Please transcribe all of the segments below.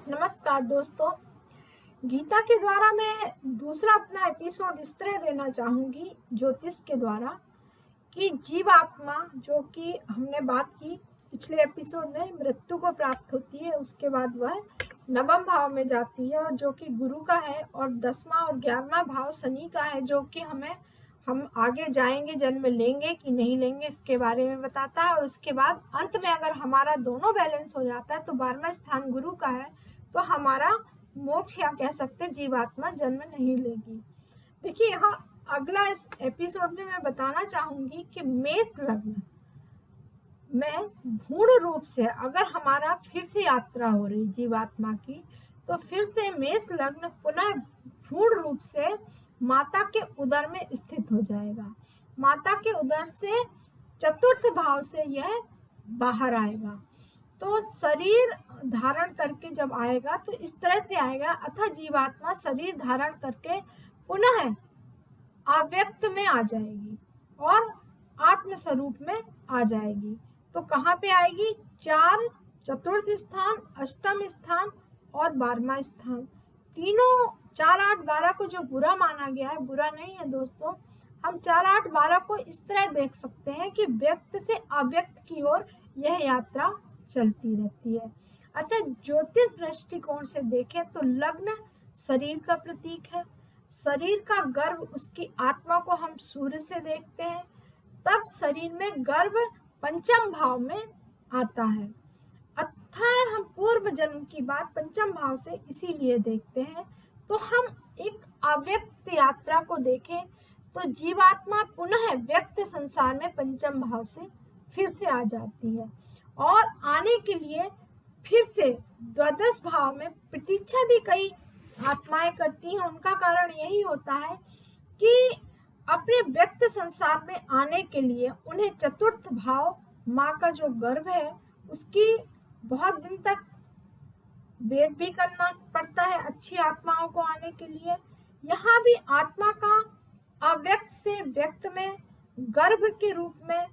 नमस्कार दोस्तों। गीता के द्वारा मैं दूसरा अपना एपिसोड इस तरह देना चाहूंगी ज्योतिष के द्वारा कि जीवात्मा जो कि हमने बात की पिछले एपिसोड में मृत्यु को प्राप्त होती है, उसके बाद वह नवम भाव में जाती है और जो कि गुरु का है, और 10वां और 11वां भाव शनि का है जो कि हम आगे जाएंगे, जन्म लेंगे कि नहीं लेंगे इसके बारे में बताता है। और उसके बाद अंत में अगर हमारा दोनों बैलेंस हो जाता है तो 12वां स्थान गुरु का है, तो हमारा मोक्ष या कह सकते हैं जीवात्मा जन्म नहीं लेगी। देखिए यहाँ अगला इस एपिसोड में मैं बताना चाहूंगी कि मेष लग्न में पूर्ण रूप से अगर हमारा फिर से यात्रा हो रही जीवात्मा की, तो फिर से मेष लग्न पुनः पूर्ण रूप से माता के उदर में स्थित हो जाएगा। माता के उदर से चतुर्थ भाव से यह बाहर आएगा, तो शरीर धारण करके जब आएगा तो इस तरह से आएगा, अतः जीवात्मा शरीर धारण करके पुनः अव्यक्त में आ जाएगी और आत्म स्वरूप में आ जाएगी। तो कहाँ पे आएगी? 4, चतुर्थ स्थान, अष्टम स्थान और 12वां स्थान। तीनों 4, 8, 12 को जो बुरा माना गया है, बुरा नहीं है दोस्तों। हम 4, 8, 12 को इस तरह देख सकते हैं कि व्यक्त से अव्यक्त की ओर यह यात्रा चलती रहती है। अतः ज्योतिष दृष्टिकोण से देखें तो लग्न शरीर का प्रतीक है। शरीर का गर्भ, उसकी आत्मा को हम सूर्य से देखते हैं, तब शरीर में गर्भ पंचम भाव में आता है। अतः हम पूर्व जन्म की बात पंचम भाव से इसीलिए देखते हैं। तो हम एक अव्यक्त यात्रा को देखें तो जीवात्मा पुनः व्यक्त संसार में पंचम भाव से फिर से आ जाती है और आने के लिए फिर से द्वादश भाव में प्रतीक्षा भी कई आत्माएं करती हैं। उनका कारण यही होता है कि अपने व्यक्त संसार में आने के लिए उन्हें चतुर्थ भाव माँ का जो गर्भ है उसकी बहुत दिन तक वेट भी करना पड़ता है अच्छी आत्माओं को आने के लिए। यहाँ भी आत्मा का अव्यक्त से व्यक्त में गर्भ के रूप में,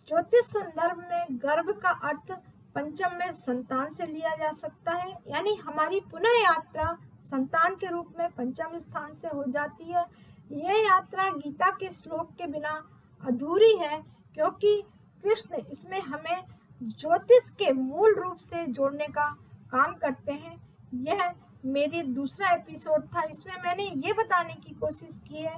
ज्योतिष संदर्भ में गर्भ का अर्थ पंचम में संतान से लिया जा सकता है, यानी हमारी पुनः यात्रा संतान के रूप में पंचम स्थान से हो जाती है। यह यात्रा गीता के श्लोक के बिना अधूरी है, क्योंकि कृष्ण इसमें हमें ज्योतिष के मूल रूप से जोड़ने का काम करते हैं। यह मेरी दूसरा एपिसोड था, इसमें मैंने ये बताने की कोशिश की है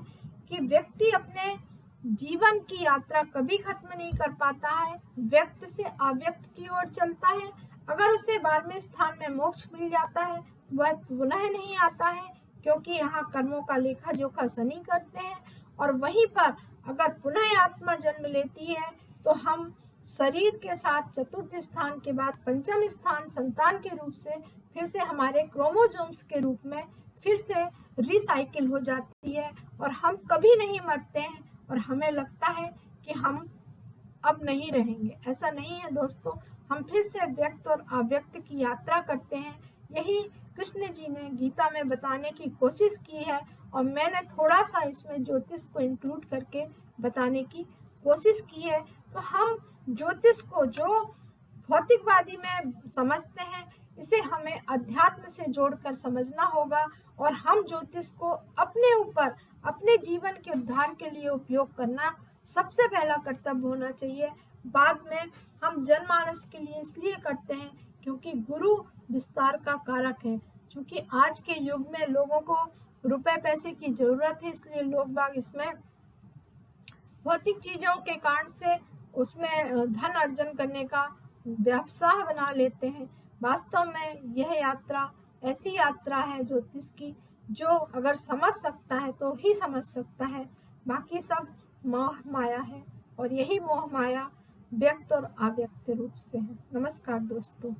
कि व्यक्ति अपने जीवन की यात्रा कभी खत्म नहीं कर पाता है, व्यक्त से अव्यक्त की ओर चलता है। अगर उसे 12वें स्थान में मोक्ष मिल जाता है वह पुनः नहीं आता है, क्योंकि यहाँ कर्मों का लेखा जोखा शनि करते हैं। और वहीं पर अगर पुनः आत्मा जन्म लेती है तो हम शरीर के साथ चतुर्थ स्थान के बाद पंचम स्थान संतान के रूप से फिर से हमारे क्रोमोसोम्स के रूप में फिर से रिसाइकिल हो जाती है और हम कभी नहीं मरते हैं और हमें लगता है कि हम अब नहीं रहेंगे। ऐसा नहीं है दोस्तों, हम फिर से व्यक्त और अव्यक्त की यात्रा करते हैं। यही कृष्ण जी ने गीता में बताने की कोशिश की है और मैंने थोड़ा सा इसमें ज्योतिष को इंक्लूड करके बताने की कोशिश की है। तो हम ज्योतिष को जो भौतिकवादी में समझते हैं, इसे हमें अध्यात्म से जोड़कर समझना होगा और हम ज्योतिष को अपने ऊपर, अपने जीवन के उद्धार के लिए उपयोग करना सबसे पहला कर्तव्य होना चाहिए। बाद में हम जनमानस के लिए इसलिए करते हैं क्योंकि गुरु विस्तार का कारक है। क्योंकि आज के युग में लोगों को रुपए पैसे की जरूरत है, इसलिए लोग बाग इसमें भौतिक चीजों के कारण से उसमें धन अर्जन करने का व्यवसाय बना लेते हैं। वास्तव में यह यात्रा ऐसी यात्रा है ज्योतिष की, जो अगर समझ सकता है तो ही समझ सकता है, बाकी सब मोह माया है और यही मोह माया व्यक्त और अव्यक्त रूप से है। नमस्कार दोस्तों।